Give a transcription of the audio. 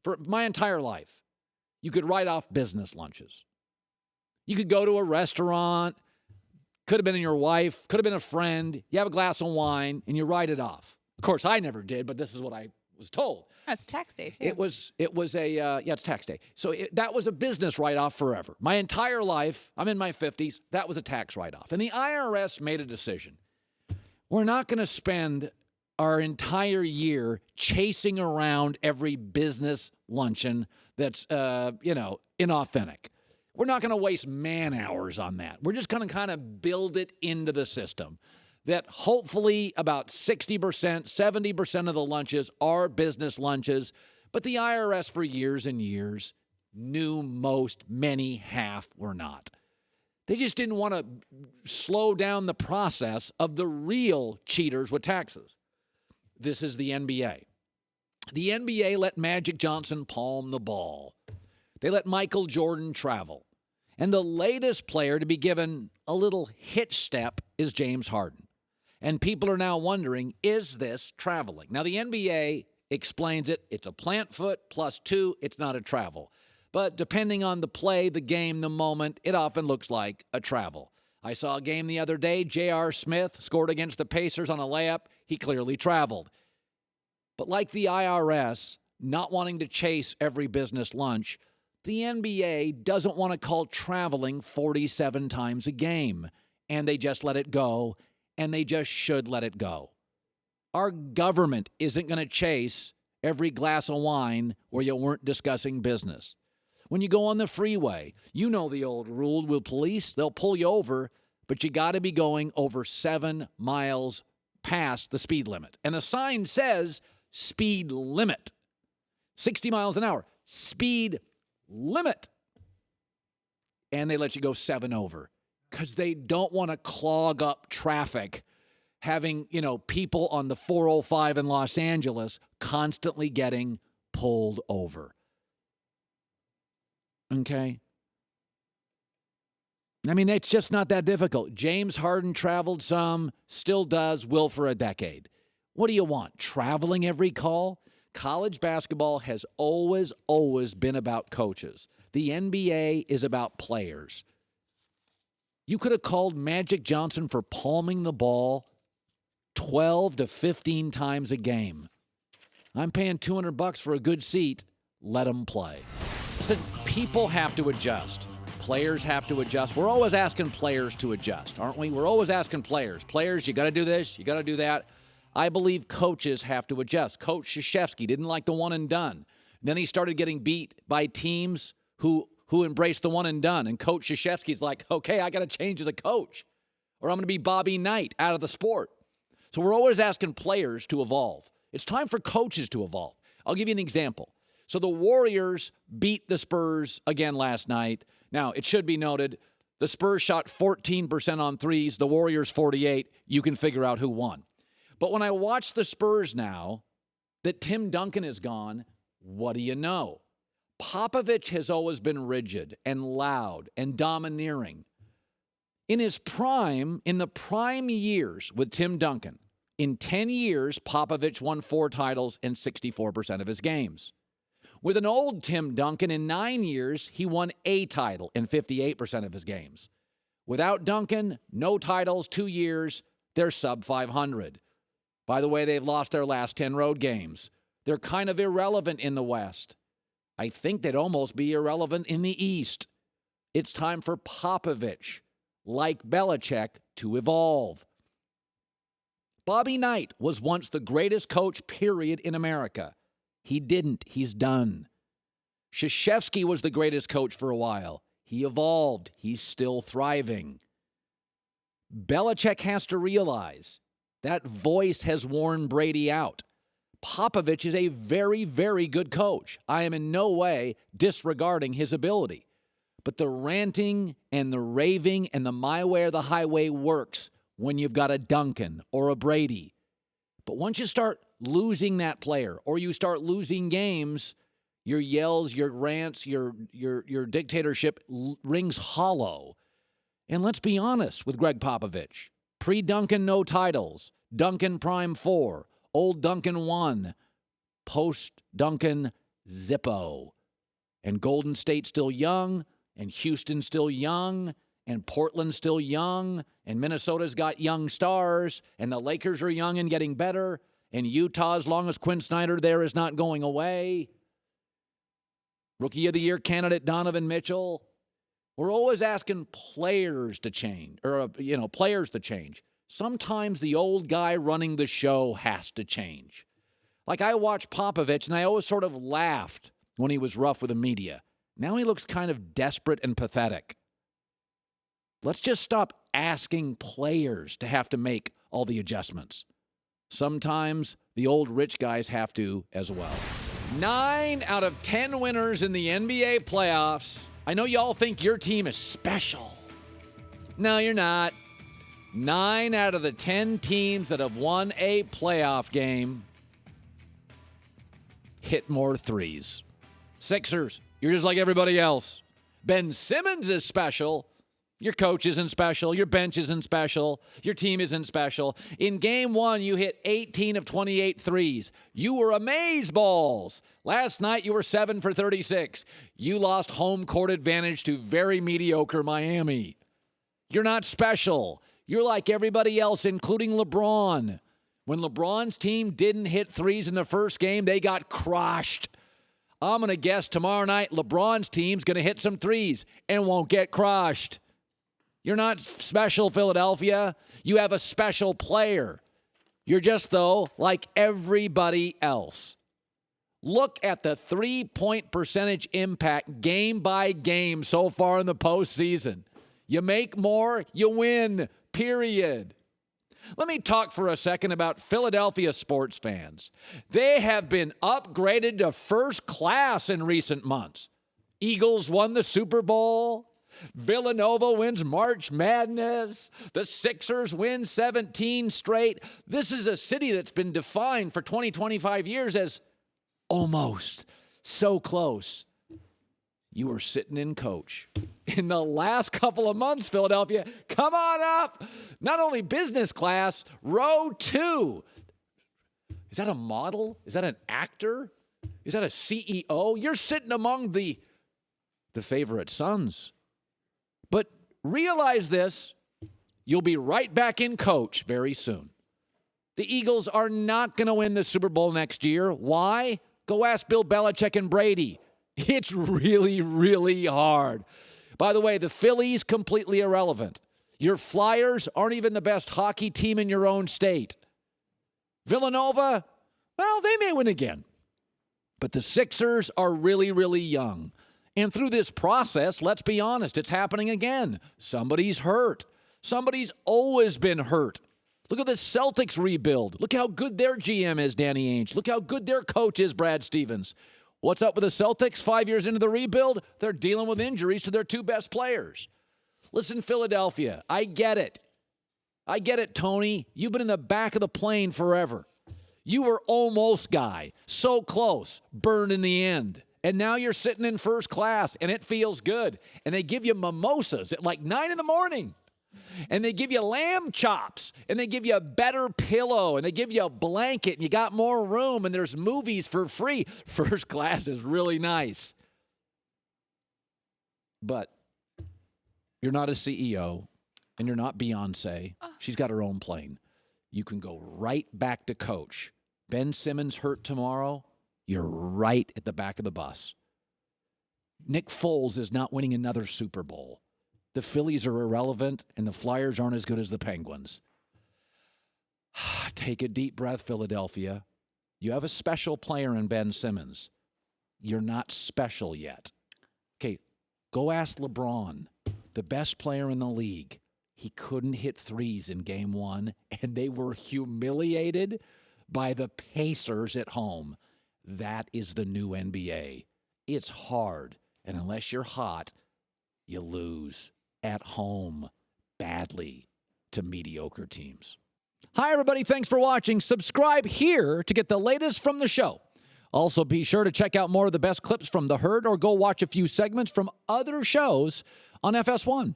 for my entire life, you could write off business lunches. You could go to a restaurant, could have been your wife, could have been a friend. You have a glass of wine, and you write it off. Of course, I never did, but this is what I was told. That's tax day, too. It's tax day. So that was a business write-off forever. My entire life, I'm in my 50s, that was a tax write-off. And the IRS made a decision. We're not going to spend our entire year chasing around every business luncheon that's, inauthentic. We're not going to waste man hours on that. We're just going to kind of build it into the system that hopefully about 60%, 70% of the lunches are business lunches. But the IRS for years and years knew many, half were not. They just didn't want to slow down the process of the real cheaters with taxes. This is the NBA. The NBA let Magic Johnson palm the ball. They let Michael Jordan travel. And the latest player to be given a little hitch step is James Harden. And people are now wondering, is this traveling? Now, the NBA explains it. It's a plant foot plus 2. It's not a travel. But depending on the play, the game, the moment, it often looks like a travel. I saw a game the other day. J.R. Smith scored against the Pacers on a layup. He clearly traveled. But like the IRS not wanting to chase every business lunch, the NBA doesn't want to call traveling 47 times a game. And they just let it go, and they just should let it go. Our government isn't going to chase every glass of wine where you weren't discussing business. When you go on the freeway, you know the old rule with police, they'll pull you over, but you got to be going over 7 miles past the speed limit. And the sign says speed limit, 60 miles an hour, speed limit. And they let you go 7 over because they don't want to clog up traffic, having, people on the 405 in Los Angeles constantly getting pulled over. Okay? I mean, it's just not that difficult. James Harden traveled some, still does, will for a decade. What do you want? Traveling every call? College basketball has always been about coaches. The NBA is about players. You could have called Magic Johnson for palming the ball 12 to 15 times a game. I'm paying $200 for a good seat. Let him play. Listen, people have to adjust. Players have to adjust. We're always asking players to adjust, aren't we? We're always asking players. Players, you got to do this, you got to do that. I believe coaches have to adjust. Coach Krzyzewski didn't like the one and done. Then he started getting beat by teams who embraced the one and done. And Coach Krzyzewski's like, okay, I got to change as a coach, or I'm going to be Bobby Knight out of the sport. So we're always asking players to evolve. It's time for coaches to evolve. I'll give you an example. So the Warriors beat the Spurs again last night. Now, it should be noted, the Spurs shot 14% on threes, the Warriors 48. You can figure out who won. But when I watch the Spurs now, that Tim Duncan is gone, what do you know? Popovich has always been rigid and loud and domineering. In his prime, in the prime years with Tim Duncan, in 10 years, Popovich won 4 titles in 64% of his games. With an old Tim Duncan, in 9 years, he won a title in 58% of his games. Without Duncan, no titles, 2 years, they're sub 500. By the way, they've lost their last 10 road games. They're kind of irrelevant in the West. I think they'd almost be irrelevant in the East. It's time for Popovich, like Belichick, to evolve. Bobby Knight was once the greatest coach, period, in America. He didn't. He's done. Krzyzewski was the greatest coach for a while. He evolved. He's still thriving. Belichick has to realize that voice has worn Brady out. Popovich is a very, very good coach. I am in no way disregarding his ability. But the ranting and the raving and the my way or the highway works when you've got a Duncan or a Brady. But once you start losing that player or you start losing games, your yells, your rants, your dictatorship rings hollow. And let's be honest with Gregg Popovich. Pre-Duncan, no titles. Duncan, prime 4. Old Duncan, 1. Post-Duncan, Zippo. And Golden State's still young, and Houston's still young, and Portland's still young, and Minnesota's got young stars, and the Lakers are young and getting better, and Utah, as long as Quinn Snyder there, is not going away. Rookie of the Year candidate Donovan Mitchell. We're always asking players to change, players to change. Sometimes the old guy running the show has to change. Like I watched Popovich, and I always sort of laughed when he was rough with the media. Now he looks kind of desperate and pathetic. Let's just stop asking players to have to make all the adjustments. Sometimes the old rich guys have to as well. 9 out of 10 winners in the NBA playoffs. I know y'all think your team is special. No, you're not. 9 out of the 10 teams that have won a playoff game hit more threes. Sixers, you're just like everybody else. Ben Simmons is special. Your coach isn't special. Your bench isn't special. Your team isn't special. In game 1, you hit 18 of 28 threes. You were amazeballs. Last night, you were 7 for 36. You lost home court advantage to very mediocre Miami. You're not special. You're like everybody else, including LeBron. When LeBron's team didn't hit threes in the first game, they got crushed. I'm going to guess tomorrow night LeBron's team's going to hit some threes and won't get crushed. You're not special, Philadelphia. You have a special player. You're just, though, like everybody else. Look at the three-point percentage impact game by game so far in the postseason. You make more, you win, period. Let me talk for a second about Philadelphia sports fans. They have been upgraded to first class in recent months. Eagles won the Super Bowl. Villanova wins March Madness. The Sixers win 17 straight. This is a city that's been defined for 20, 25 years as almost so close. You were sitting in coach. In the last couple of months, Philadelphia, come on up. Not only business class, row 2. Is that a model? Is that an actor? Is that a CEO? You're sitting among the favorite sons. But realize this, you'll be right back in coach very soon. The Eagles are not going to win the Super Bowl next year. Why? Go ask Bill Belichick and Brady. It's really, really hard. By the way, the Phillies, completely irrelevant. Your Flyers aren't even the best hockey team in your own state. Villanova, well, they may win again. But the Sixers are really, really young. And through this process, let's be honest, it's happening again. Somebody's hurt. Somebody's always been hurt. Look at the Celtics rebuild. Look how good their GM is, Danny Ainge. Look how good their coach is, Brad Stevens. What's up with the Celtics 5 years into the rebuild? They're dealing with injuries to their 2 best players. Listen, Philadelphia, I get it. I get it, Tony. You've been in the back of the plane forever. You were almost guy. So close. Burned in the end. And now you're sitting in first class, and it feels good. And they give you mimosas at like 9 in the morning. And they give you lamb chops, and they give you a better pillow, and they give you a blanket, and you got more room, and there's movies for free. First class is really nice. But you're not a CEO, and you're not Beyonce. She's got her own plane. You can go right back to coach. Ben Simmons hurt tomorrow. You're right at the back of the bus. Nick Foles is not winning another Super Bowl. The Phillies are irrelevant, and the Flyers aren't as good as the Penguins. Take a deep breath, Philadelphia. You have a special player in Ben Simmons. You're not special yet. Okay, go ask LeBron, the best player in the league. He couldn't hit threes in game 1, and they were humiliated by the Pacers at home. That is the new NBA. It's hard, and unless you're hot, you lose at home badly to mediocre teams. Hi, everybody. Thanks for watching. Subscribe here to get the latest from the show. Also, be sure to check out more of the best clips from The Herd or go watch a few segments from other shows on FS1.